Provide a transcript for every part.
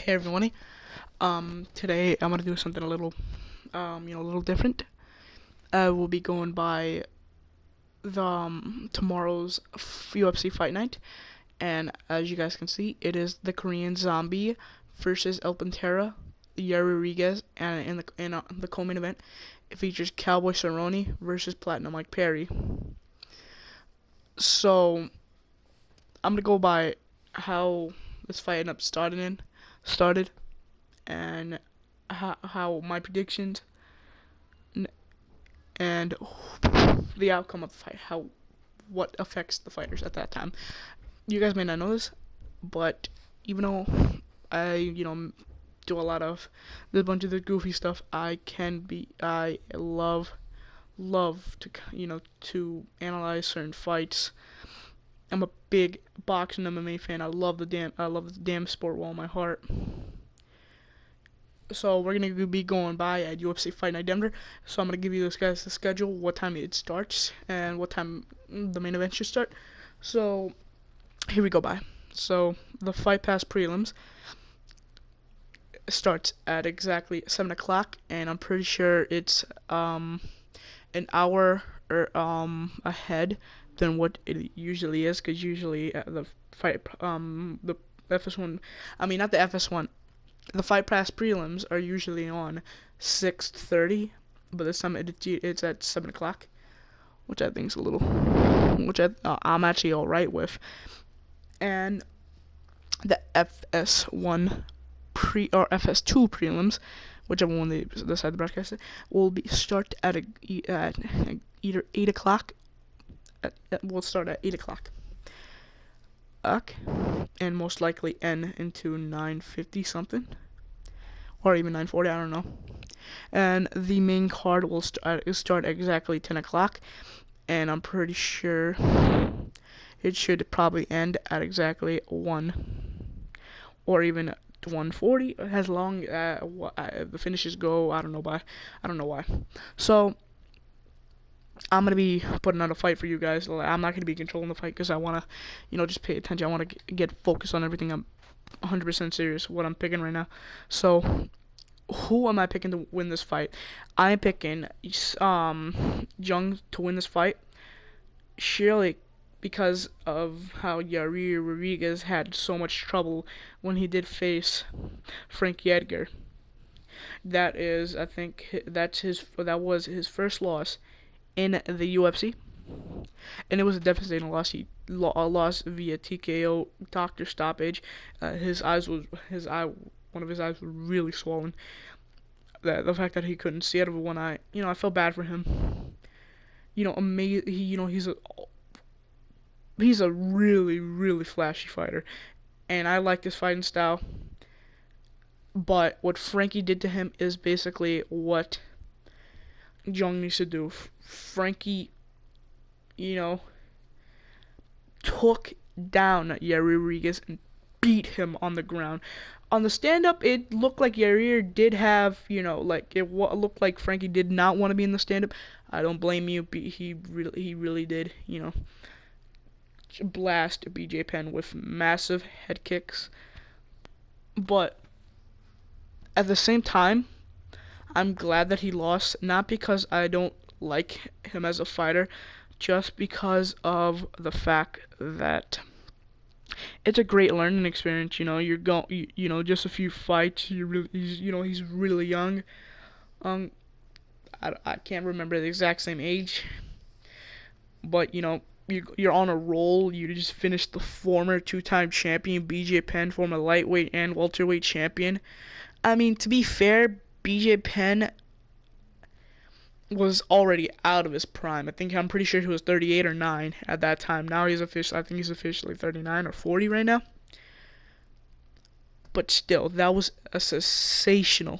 Hey everyone. Today I'm gonna do something a little different. We'll be going by the tomorrow's UFC Fight Night, and as you guys can see, it is the Korean Zombie versus El Pantera, Yair Rodriguez, and in the co-main event, it features Cowboy Cerrone versus Platinum Mike Perry. So I'm gonna go by how this fight ended up started, and how my predictions and the outcome of the fight, what affects the fighters at that time. You guys may not know this, but even though I do a lot of a bunch of the goofy stuff, I love to to analyze certain fights. I'm a big boxing MMA fan. I love the damn sport with all my heart. So we're gonna be going by at UFC Fight Night Denver. So I'm gonna give you those guys the schedule, what time it starts, and what time the main event should start. So here we go by. So the Fight Pass prelims starts at exactly 7 o'clock, and I'm pretty sure it's an hour or ahead than what it usually is, because usually the FS1, I mean not the FS1. The Fight Pass prelims are usually on 6:30, but this time it's at 7 o'clock, which I think is I'm actually alright with. And the FS1 or FS2 prelims, whichever one they decide to broadcast it, will start at either 8 o'clock. We'll start at 8 o'clock. And most likely end into 9:50 something, or even 9:40. I don't know. And the main card will start exactly 10 o'clock, and I'm pretty sure it should probably end at exactly 1 or even 1:40, as long as the finishes go. I don't know why. So I'm gonna be putting on a fight for you guys. I'm not gonna be controlling the fight because I wanna, just pay attention. I wanna get focused on everything. I'm 100% serious what I'm picking right now. So who am I picking to win this fight? I'm picking Jung to win this fight, surely because of how Yair Rodriguez had so much trouble when he did face Frankie Edgar. That was his first loss in the UFC, and it was a devastating loss. He lost via TKO, doctor stoppage. One of his eyes was really swollen. The fact that he couldn't see out of one eye, I felt bad for him. He's a really, really flashy fighter, and I like his fighting style. But what Frankie did to him is basically what Jung needs to do. Frankie, took down Yair Rodriguez and beat him on the ground. On the stand-up, it looked like Yair did have, looked like Frankie did not want to be in the stand-up. I don't blame you. He really did, blast BJ Penn with massive head kicks. But at the same time, I'm glad that he lost, not because I don't like him as a fighter, just because of the fact that it's a great learning experience. Just a few fights. He's really young. I can't remember the exact same age, but you're on a roll. You just finished the former two-time champion BJ Penn, former lightweight and welterweight champion. I mean, to be fair, BJ Penn was already out of his prime. I'm pretty sure he was 38 or 9 at that time. Now I think he's officially 39 or 40 right now. But still, that was a sensational,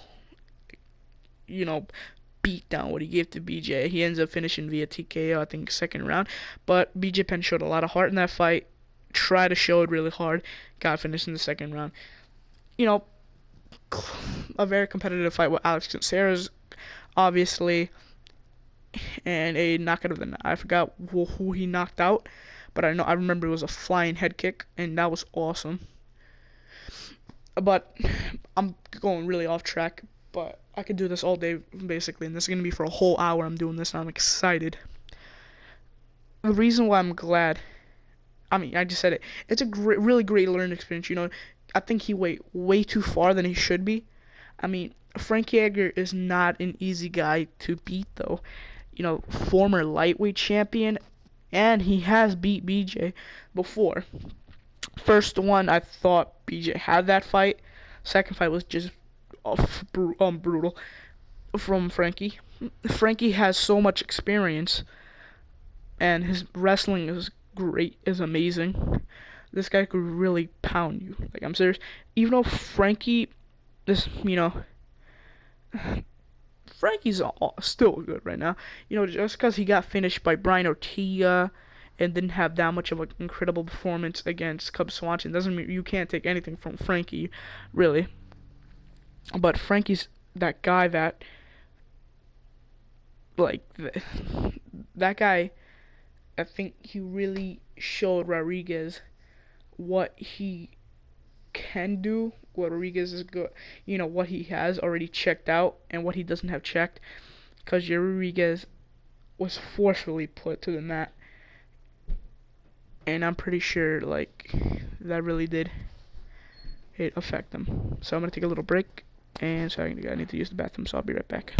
beat down what he gave to BJ. He ends up finishing via TKO, I think, second round. But BJ Penn showed a lot of heart in that fight. Tried to show it really hard. Got finished in the second round. A very competitive fight with Alex Caceres, obviously, and a knockout of the night. I forgot who he knocked out, but I remember it was a flying head kick, and that was awesome. But I'm going really off track. But I could do this all day, basically, and this is going to be for a whole hour. I'm doing this, and I'm excited. The reason why I'm glad, I mean, I just said it. It's a really great learning experience. I think he went way too far than he should be. I mean, Frank Yeager is not an easy guy to beat, though. Former lightweight champion, and he has beat BJ before. First one, I thought BJ had that fight. Second fight was just brutal from Frankie. Frankie has so much experience, and his wrestling is great, is amazing. This guy could really pound you. Like, I'm serious. Even though this, Frankie's still good right now. Just because he got finished by Brian Ortega and didn't have that much of an incredible performance against Cub Swanson doesn't mean you can't take anything from Frankie, really. But Frankie's that guy that, like, that guy, I think he really showed Rodriguez what he can do, what Rodriguez is good, what he has already checked out and what he doesn't have checked, because Rodriguez was forcefully put to the mat, and I'm pretty sure, like, that really did affect him. So I'm gonna take a little break, and so I need to use the bathroom, so I'll be right back.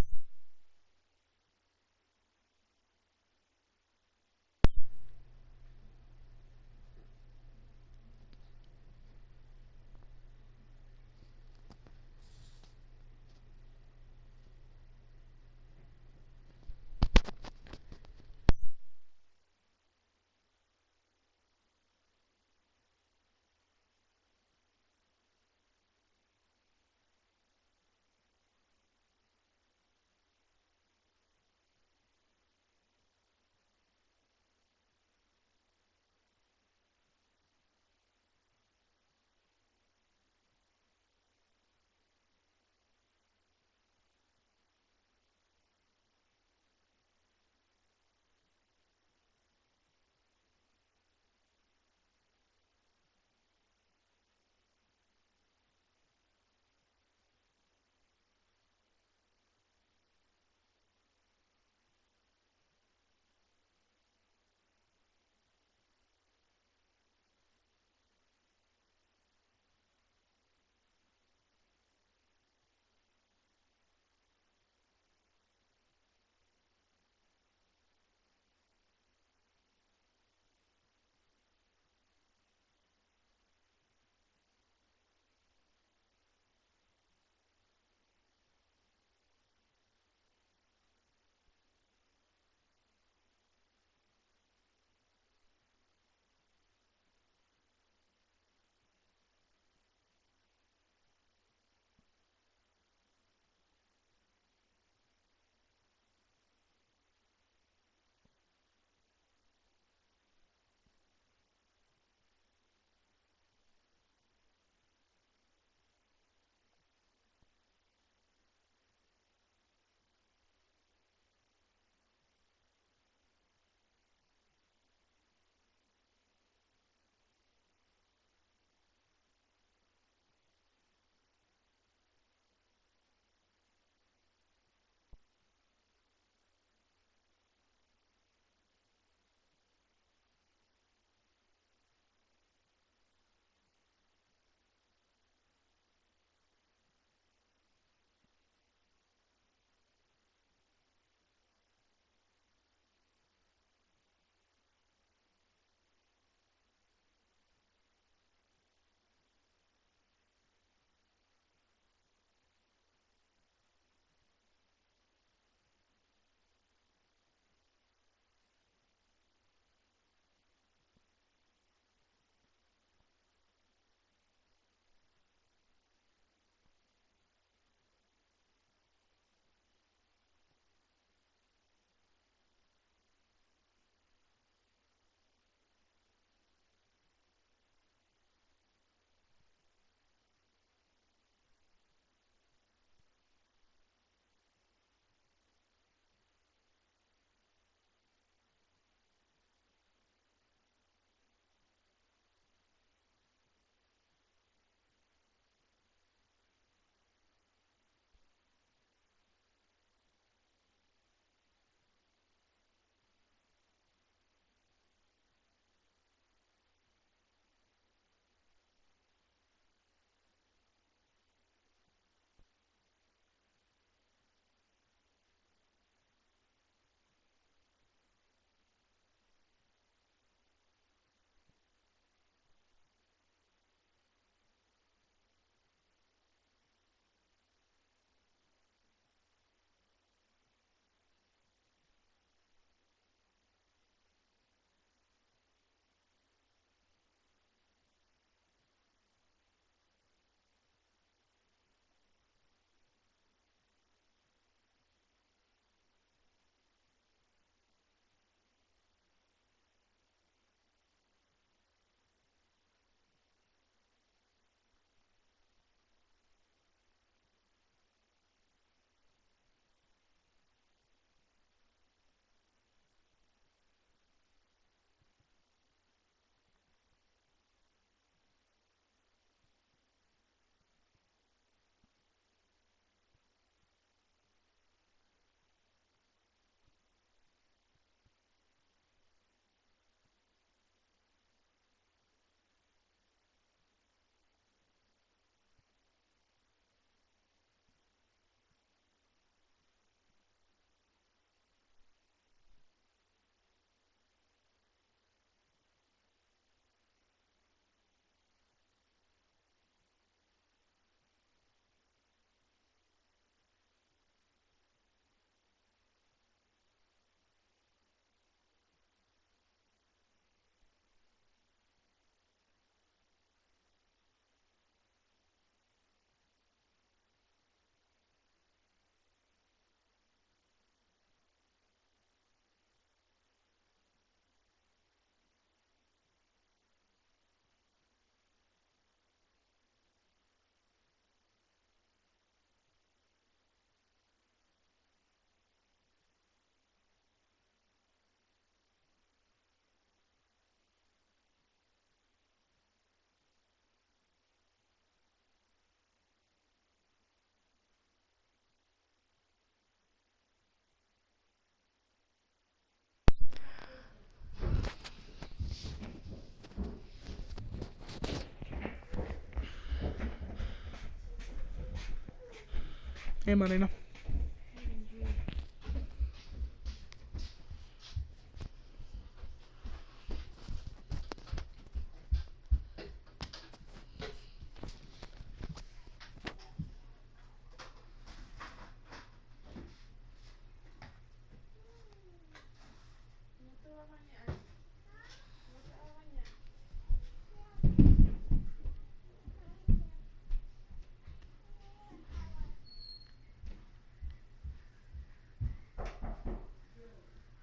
Hey, Marina.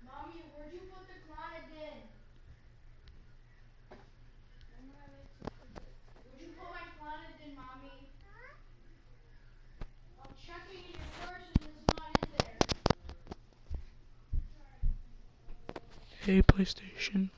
Mommy, where'd you put the Clonidine? Where'd you put my Clonidine, Mommy? I'm checking in your purse and it's not in there. Hey, PlayStation.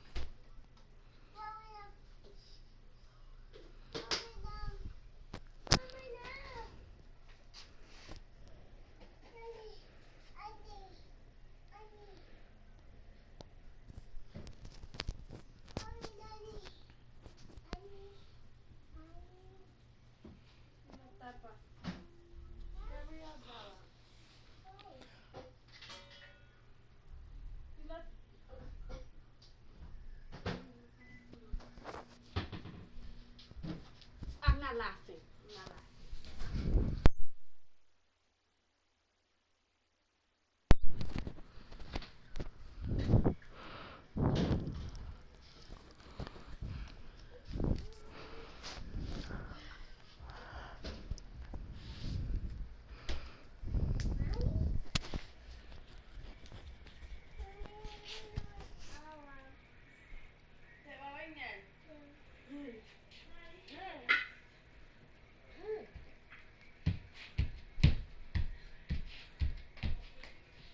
I'm not laughing. I'm not laughing.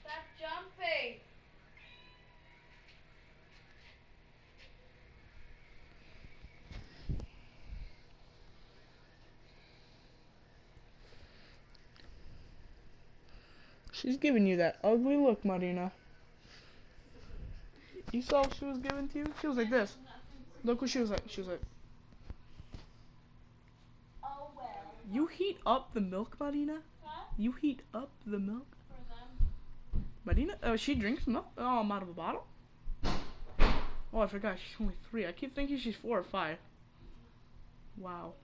Stop jumping. She's giving you that ugly look, Marina. You saw what she was giving to you? She was like this. Look what she was like. She was like, Oh well. you heat up the milk, Marina? Huh? You heat up the milk? For them. Marina, she drinks milk? Oh, I'm out of a bottle? Oh, I forgot. She's only 3. I keep thinking she's 4 or 5. Wow.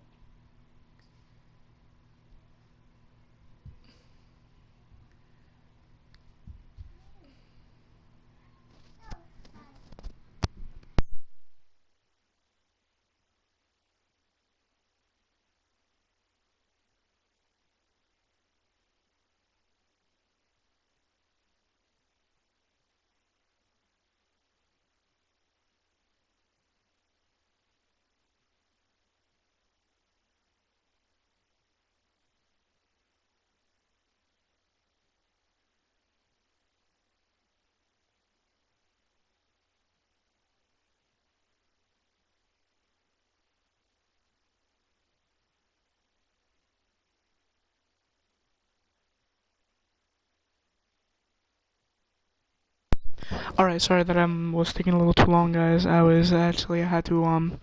Alright, sorry that I was taking a little too long, guys. I had to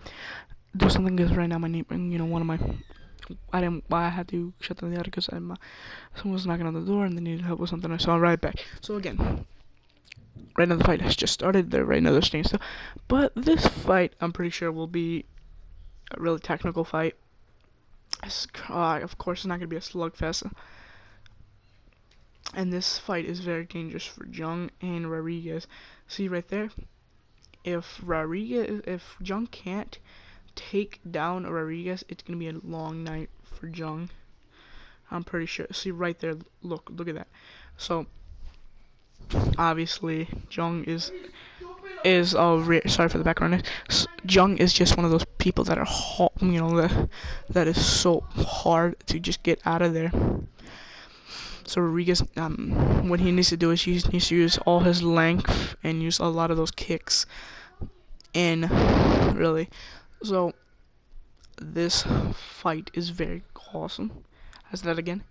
do something because right now my neighbor, one of my, I had to shut down the attic because someone was knocking on the door and they needed help with something. So I'll right back. So again, right now the fight has just started. They're right now they're staying still, but this fight I'm pretty sure will be a really technical fight. Of course, it's not gonna be a slugfest. And this fight is very dangerous for Jung and Rodriguez. See right there, if Jung can't take down Rodriguez, it's gonna be a long night for Jung. I'm pretty sure. See right there, look at that. So obviously Jung is sorry for the background noise. Jung is just one of those people that are that is so hard to just get out of there. So Rodriguez, what he needs to do is he needs to use all his length and use a lot of those kicks in, really. So this fight is very awesome. I said that again.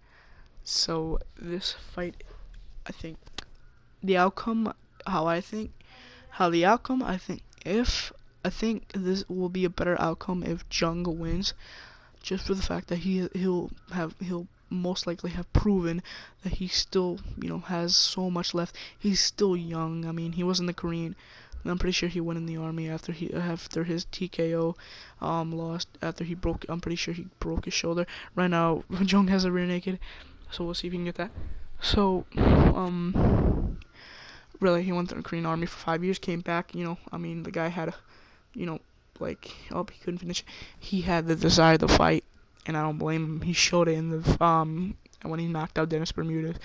So this fight, I think, the outcome, how the outcome, I think this will be a better outcome if Jung wins, just for the fact that he'll most likely have proven that he still, has so much left. He's still young. I mean, he was in the Korean. I'm pretty sure he went in the army after his TKO lost. After he broke, I'm pretty sure he broke his shoulder. Right now, Jung has a rear naked, so we'll see if he can get that. So, really, he went to the Korean army for 5 years, came back. I mean, the guy had, he couldn't finish. He had the desire to fight, and I don't blame him. He showed it in the when he knocked out Dennis Bermudez.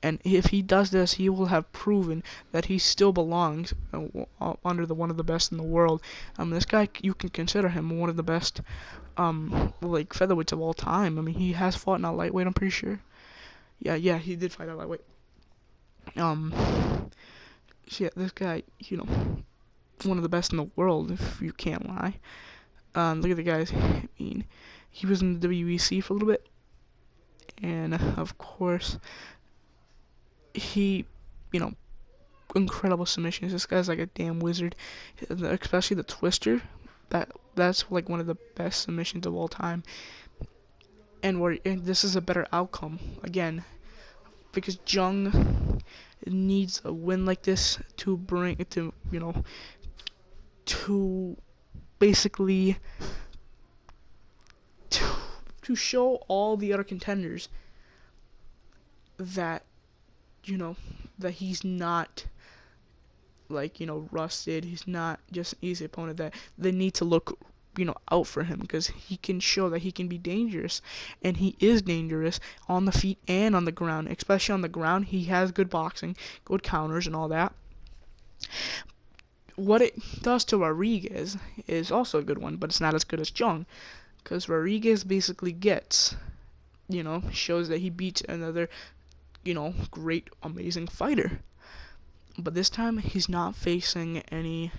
And if he does this, he will have proven that he still belongs under one of the best in the world. This guy, you can consider him one of the best, featherweights of all time. I mean, he has fought in a lightweight, I'm pretty sure. Yeah, he did fight at lightweight. So yeah, this guy, one of the best in the world, if you can't lie. Look at the guys. I mean, he was in the WEC for a little bit. And, of course, he, incredible submissions. This guy's like a damn wizard. Especially the twister. That's like one of the best submissions of all time. And this is a better outcome, again, because Jung needs a win like this to to basically to show all the other contenders that that he's not rusted. He's not just an easy opponent that they need to look out for him, because he can show that he can be dangerous, and he is dangerous on the feet and on the ground. Especially on the ground, he has good boxing, good counters, and all that. What it does to Rodriguez is also a good one, but it's not as good as Jung, because Rodriguez basically shows that he beats another, great, amazing fighter. But this time, he's not facing any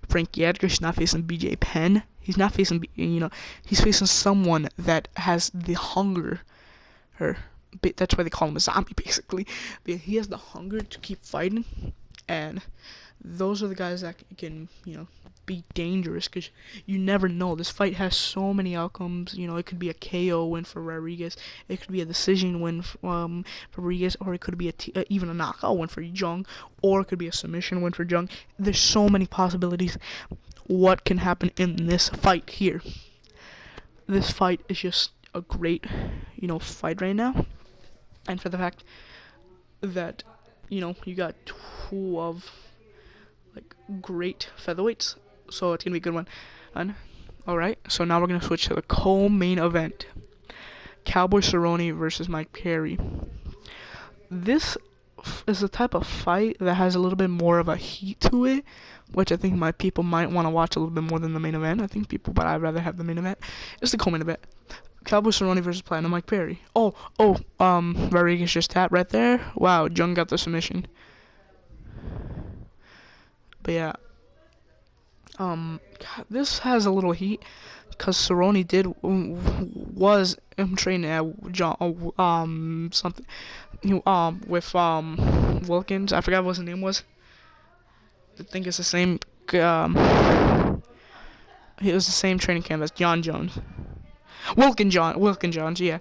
Frankie Edgar. He's not facing BJ Penn. He's not facing, he's facing someone that has the hunger. That's why they call him a zombie, basically. But he has the hunger to keep fighting, and those are the guys that can, be dangerous, because you never know. This fight has so many outcomes. It could be a KO win for Rodriguez, it could be a decision win for Rodriguez, or it could be even a knockout win for Jung, or it could be a submission win for Jung. There's so many possibilities what can happen in this fight here. This fight is just a great, fight right now, and for the fact that, you got two of great featherweights, so it's gonna be a good one. And alright, so now we're gonna switch to the co-main event. Cowboy Cerrone versus Mike Perry. This is the type of fight that has a little bit more of a heat to it, which I think people might want to watch a little bit more than the main event. But I'd rather have the main event. It's the co-main event. Cowboy Cerrone versus Platinum Mike Perry. Rodriguez just tapped right there. Wow, Jung got the submission. But yeah, this has a little heat, because Cerrone was training at with Wilkins. I forgot what his name was. I think it's the same. It was the same training camp as John Jones. Wilkin Jones, yeah,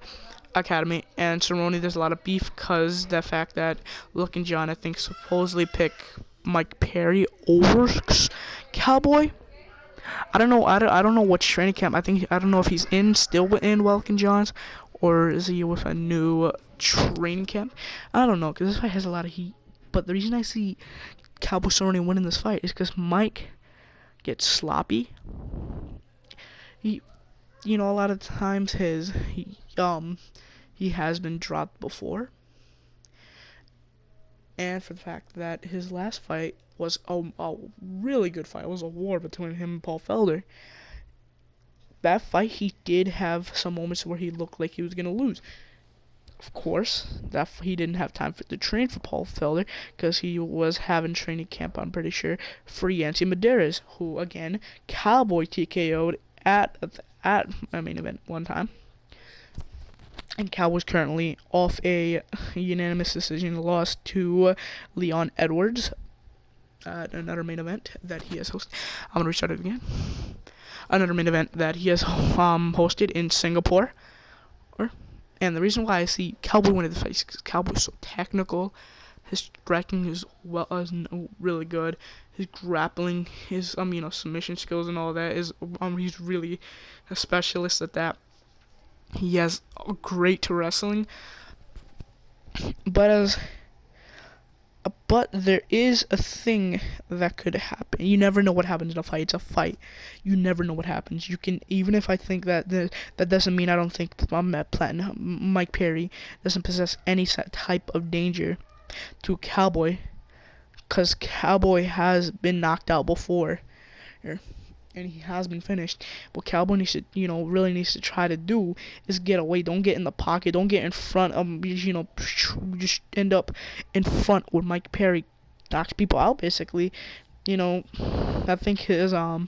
academy. And Cerrone, there's a lot of beef because the fact that Wilkin John, I think, supposedly picked Mike Perry over Cowboy. I don't know. I don't know which training camp. I don't know if he's still within Wilkin John's, or is he with a new training camp. I don't know, because this fight has a lot of heat. But the reason I see Cowboy Cerrone winning this fight is because Mike gets sloppy. A lot of times he has been dropped before. And for the fact that his last fight was a really good fight. It was a war between him and Paul Felder. That fight, he did have some moments where he looked like he was going to lose. Of course, that he didn't have time to train for Paul Felder, because he was having training camp, I'm pretty sure, for Yancy Medeiros, who, again, Cowboy TKO'd at a main event one time. And Cowboy's currently off a unanimous decision loss to Leon Edwards at another main event that he has hosted. I'm going to restart it again. Another main event that he has hosted in Singapore. And the reason why I see Cowboy winning the fight is because Cowboy's so technical. His striking is really good. His grappling, his submission skills and all that is he's really a specialist at that. He has a great wrestling, but there is a thing that could happen. You never know what happens in a fight. It's a fight. You never know what happens. You can, even if I think that that doesn't mean I don't think Mike Perry doesn't possess any type of danger to Cowboy, because Cowboy has been knocked out before, and he has been finished. What Cowboy needs to, really needs to try to do is get away. Don't get in the pocket. Don't get in front of, just end up in front where Mike Perry knocks people out, basically. I think I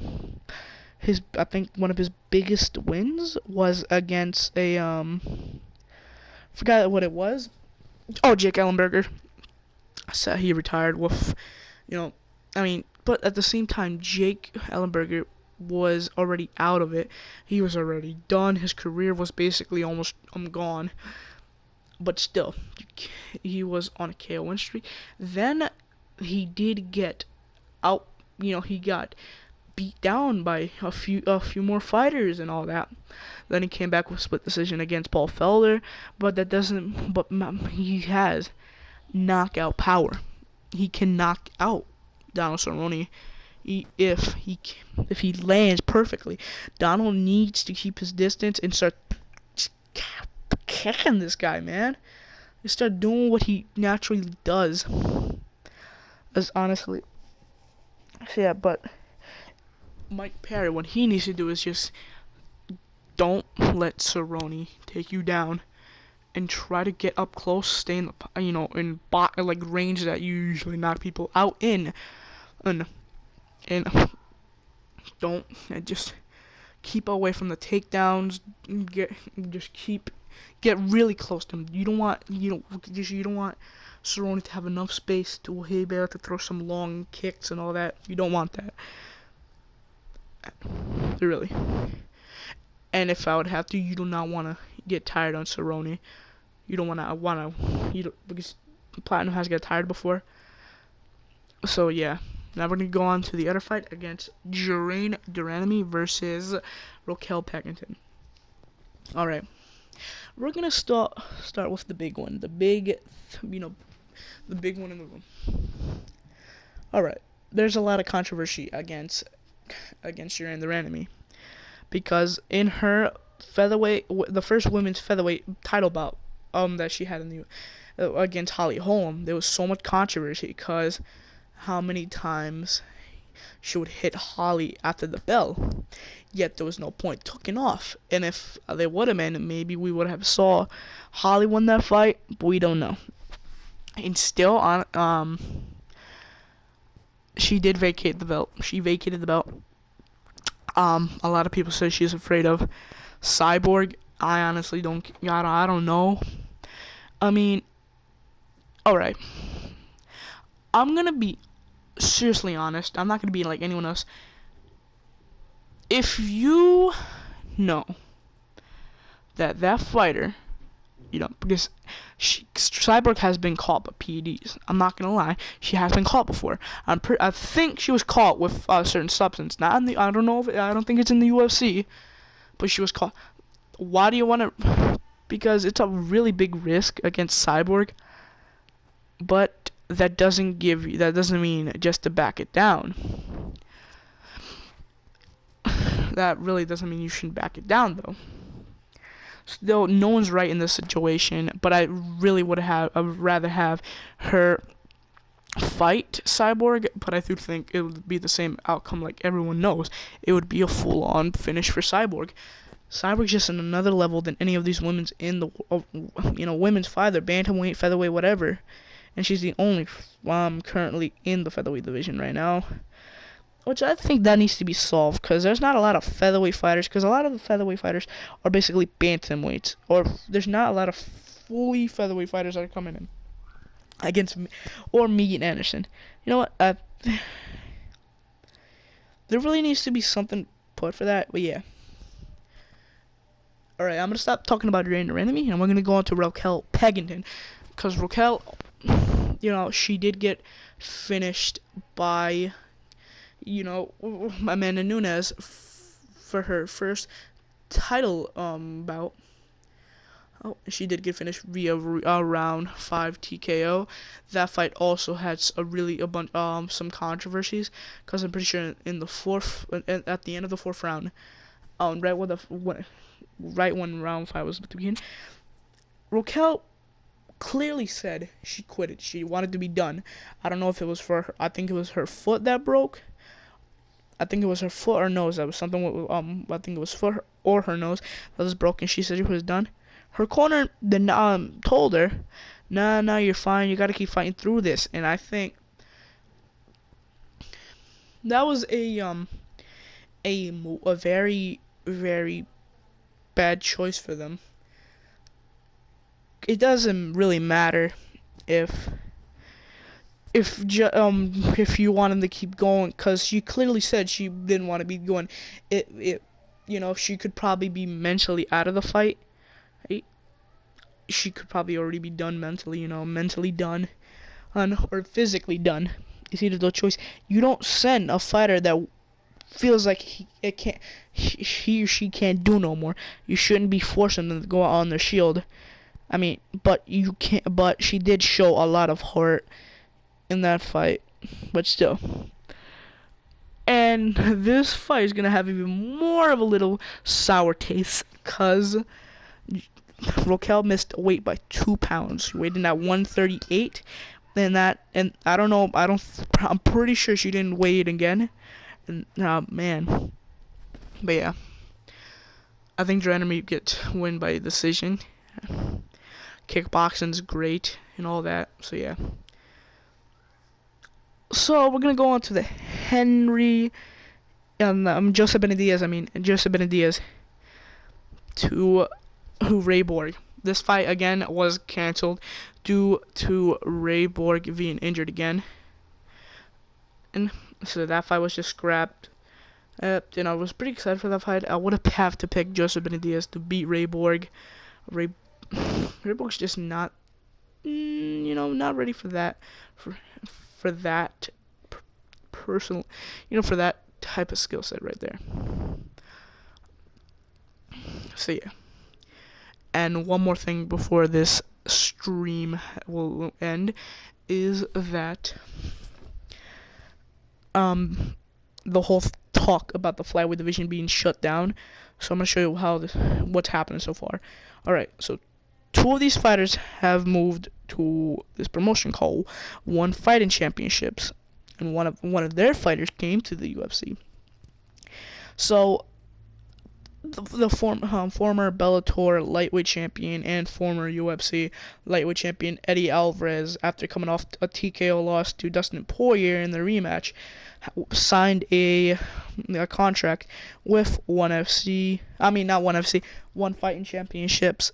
think one of his biggest wins was against forgot what it was. Oh, Jake Ellenberger. So he retired with, but at the same time, Jake Ellenberger was already out of it. He was already done. His career was basically almost gone. But still, he was on a KO win streak. Then he did get out. He got beat down by a few more fighters and all that. Then he came back with split decision against Paul Felder. But that doesn't. But he has knockout power. He can knock out Donald Cerrone if he lands perfectly. Donald needs to keep his distance and start kicking this guy, man. And start doing what he naturally does. As honestly, yeah. But Mike Perry, what he needs to do is just don't let Cerrone take you down, and try to get up close, stay in the in like range that you usually knock people out in, and don't just keep away from the takedowns. Get really close to him. You don't want Cerrone to have enough space to be able to throw some long kicks and all that. You don't want that, really. And if I would have to, you do not want to get tired on Cerrone. You don't because Platinum has got tired before. So yeah. Now we're gonna go on to the other fight against Juraine Duranami versus Raquel Pennington. All right, we're gonna start with the big one, the big one in the room. All right, there's a lot of controversy against Juraine Duranami because in her featherweight, the first women's featherweight title bout that she had in the against Holly Holm, there was so much controversy because how many times she would hit Holly after the bell, yet there was no point taking off. And if they would have been, maybe we would have saw Holly win that fight, but we don't know. And still she did vacate the belt. She vacated the belt. A lot of people say she's afraid of Cyborg. I honestly I don't know. I mean, alright. I'm gonna be seriously honest. I'm not gonna be like anyone else. If you know that fighter, because Cyborg has been caught by PEDs. I'm not gonna lie, she has been caught before. I think she was caught with a certain substance. Not in the. I don't know if I don't think it's in the UFC, but she was caught. Why do you want to? Because it's a really big risk against Cyborg. But that doesn't mean just to back it down. That really doesn't mean you shouldn't back it down, though. Still, no one's right in this situation, but I really would rather have her fight Cyborg, but I do think it would be the same outcome like everyone knows. It would be a full-on finish for Cyborg. Cyborg's just on another level than any of these women's in the, women's fighter, bantamweight, featherweight, whatever. And she's the only currently in the featherweight division right now, which I think that needs to be solved because there's not a lot of featherweight fighters. Because a lot of the featherweight fighters are basically bantamweights, or there's not a lot of fully featherweight fighters that are coming in against me or Megan Anderson. You know what? There really needs to be something put for that. But yeah. Alright, I'm gonna stop talking about your enemy, and we're gonna go on to Raquel Pennington, because Raquel, she did get finished by, Amanda Nunes for her first title bout. Oh, she did get finished via round 5 TKO. That fight also had a bunch some controversies, because I'm pretty sure in the fourth, at the end of the fourth round, right when round 5 was to begin, Raquel clearly said she quit it. She wanted to be done. I don't know if it was for her. I think it was her foot that broke. I think it was her foot or nose. That was something with, I think it was foot or her nose that was broken. She said she was done. Her corner then told her, nah, you're fine. You got to keep fighting through this. And I think that was a very, very bad choice for them. It doesn't really matter if if you want him to keep going, because she clearly said she didn't want to be going. She could probably be mentally out of the fight. Right? She could probably already be done mentally, mentally done, or physically done. It's either the choice. You don't send a fighter that feels like he or she can't do no more. You shouldn't be forcing them to go out on their shield. I mean, but you can't. But she did show a lot of heart in that fight, but still. And this fight is gonna have even more of a little sour taste, cause Raquel missed weight by 2 pounds. She weighed in at 138, and I'm pretty sure she didn't weigh it again. And man, but yeah, I think your enemy gets win by decision. Kickboxing's great and all that, so yeah. So we're gonna go on to the Henry Joseph Benavidez to Ray Borg. This fight again was canceled due to Ray Borg being injured again, and so that fight was just scrapped. I was pretty excited for that fight. I would have to pick Joseph Benavidez to beat Ray Borg. Ray Borg's just not, not ready for that. For that personal, for that type of skill set right there. So yeah. And one more thing before this stream will end is that the whole talk about the flyweight division being shut down. So I'm gonna show you what's happening so far. All right, so 2 of these fighters have moved to this promotion called One Fighting Championships, and one of their fighters came to the UFC. So the former Bellator lightweight champion and former UFC lightweight champion Eddie Alvarez, after coming off a TKO loss to Dustin Poirier in the rematch, signed a contract with One Fighting Championships.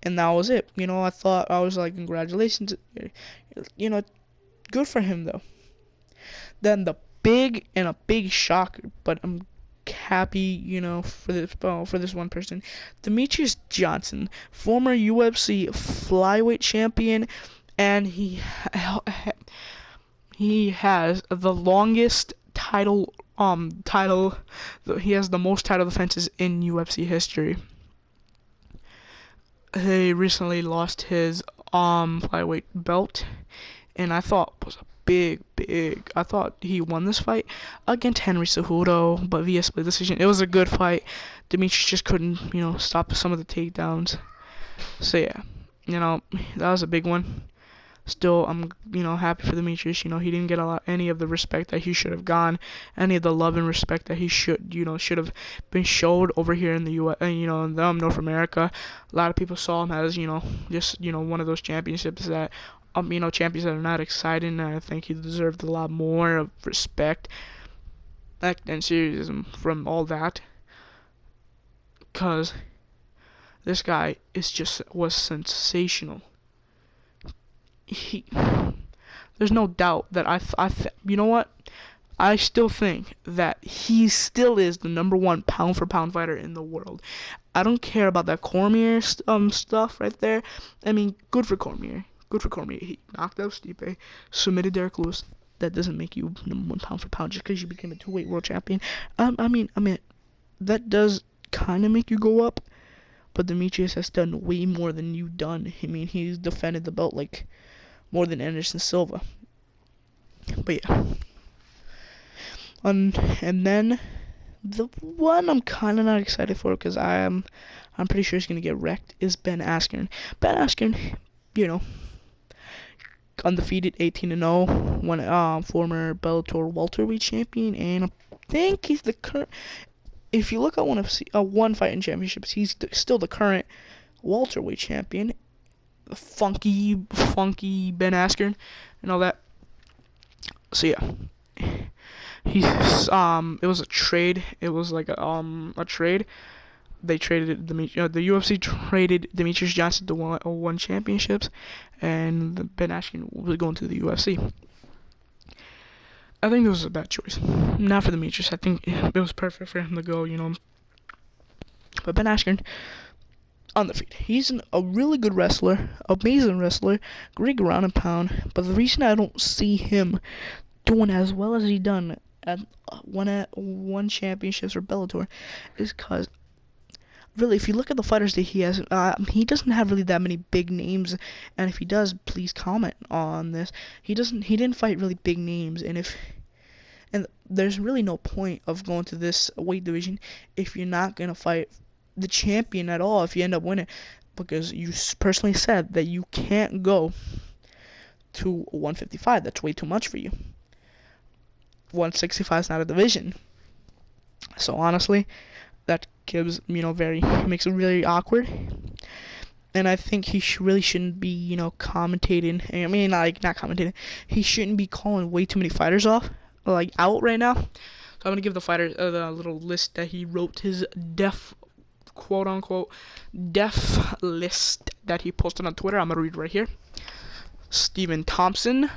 And that was it. I was like, congratulations. Good for him, though. Then the big shocker, but I'm happy, for this one person. Demetrius Johnson, former UFC flyweight champion, and he has the longest title. He has the most title defenses in UFC history. He recently lost his flyweight belt, and I thought was a big. I thought he won this fight against Henry Cejudo, but via split decision. It was a good fight. Demetrius just couldn't, stop some of the takedowns. So yeah, that was a big one. Still, I'm, happy for Demetrius. He didn't get any of the respect that he should have gotten, any of the love and respect that he should have been showed over here in the U.S. In North America. A lot of people saw him as, just, one of those championships that, champions that are not exciting. And I think he deserved a lot more of respect and seriousness from all that, because this guy was sensational. There's no doubt that you know what? I still think that he still is the number one pound for pound fighter in the world. I don't care about that Cormier stuff right there. I mean, good for Cormier. Good for Cormier. He knocked out Stipe, submitted Derek Lewis. That doesn't make you number one pound for pound just because you became a two-weight world champion. I mean, that does kind of make you go up. But Demetrius has done way more than you've done. I mean, he's defended the belt like more than Anderson Silva. But yeah. And then the one I'm kind of not excited for because I'm pretty sure he's gonna get wrecked is Ben Askren. Ben Askren, you know, undefeated, 18-0, one former Bellator welterweight champion, and I think he's the current. If you look at one fighting championships, he's still the current welterweight champion. Funky Ben Askren and all that. So yeah. He's it was a trade. It was like a trade. They traded the UFC traded Demetrius Johnson to one championships, and Ben Askren was going to the UFC. I think it was a bad choice. Not for Demetrius. I think it was perfect for him to go. But Ben Askren, undefeated. He's a really good wrestler, amazing wrestler, great ground and pound. But the reason I don't see him doing as well as he done at one championships for Bellator is because really, if you look at the fighters that he has, he doesn't have really that many big names. And if he does, please comment on this. He didn't fight really big names, and there's really no point of going to this weight division if you're not gonna fight the champion at all. If you end up winning, because you personally said that you can't go to 155. That's way too much for you. 165 is not a division. So honestly, that gives makes it really awkward. And I think he really shouldn't be commentating. I mean, like not commentating. He shouldn't be calling way too many fighters out right now. So I'm gonna give the fighters the little list that he wrote, his quote unquote deaf list that he posted on Twitter. I'm gonna read right here. Stephen Thompson,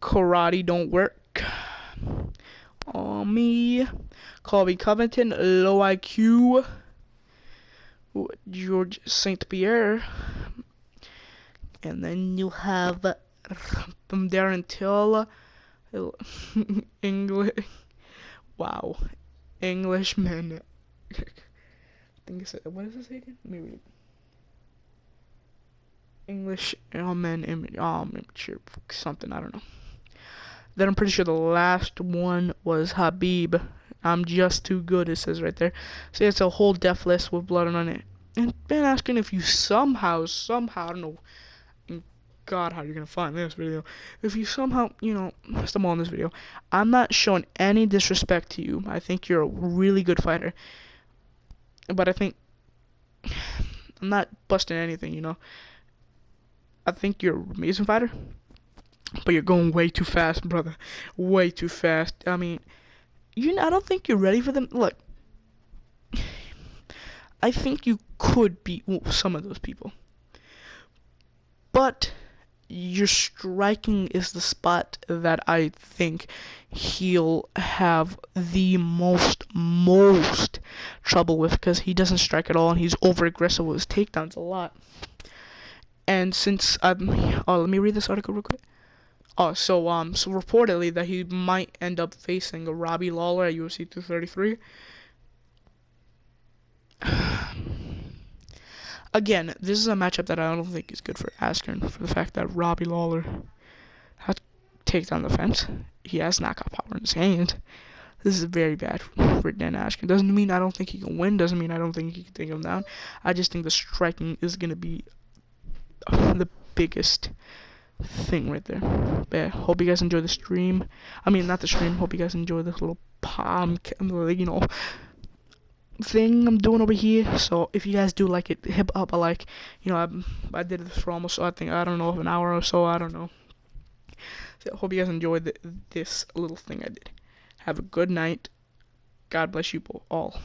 karate don't work on me. Colby Covington, low IQ. George St. Pierre. And then you have from Darren Till. Wow. Englishman. I think it's, what does it say again? Let me read. English man, immature, something, I don't know. Then I'm pretty sure the last one was Habib. I'm just too good, it says right there. So it's a whole death list with blood on it. And Ben Askren, if you somehow, I don't know, God, how you're gonna find this video. If you somehow, stumble on this video, I'm not showing any disrespect to you. I think you're a really good fighter. But I think, I'm not busting anything, I think you're an amazing fighter. But you're going way too fast, brother. Way too fast. I mean, I don't think you're ready for them. Look, I think you could beat some of those people. But your striking is the spot that I think he'll have the most trouble with, because he doesn't strike at all and he's over aggressive with his takedowns a lot. And since let me read this article real quick. So reportedly that he might end up facing a Robbie Lawler at UFC 233. Again, this is a matchup that I don't think is good for Askren, for the fact that Robbie Lawler has takedown defense. He has knockout power in his hand. This is very bad for Dan Askren. Doesn't mean I don't think he can win. Doesn't mean I don't think he can take him down. I just think the striking is going to be the biggest thing right there. But yeah, hope you guys enjoy the stream. I mean, not the stream. Hope you guys enjoy this little thing I'm doing over here. So if you guys do like it, hit up a like. I did this for almost, I don't know, an hour or so. I don't know. So hope you guys enjoyed this little thing I did. Have a good night. God bless you all.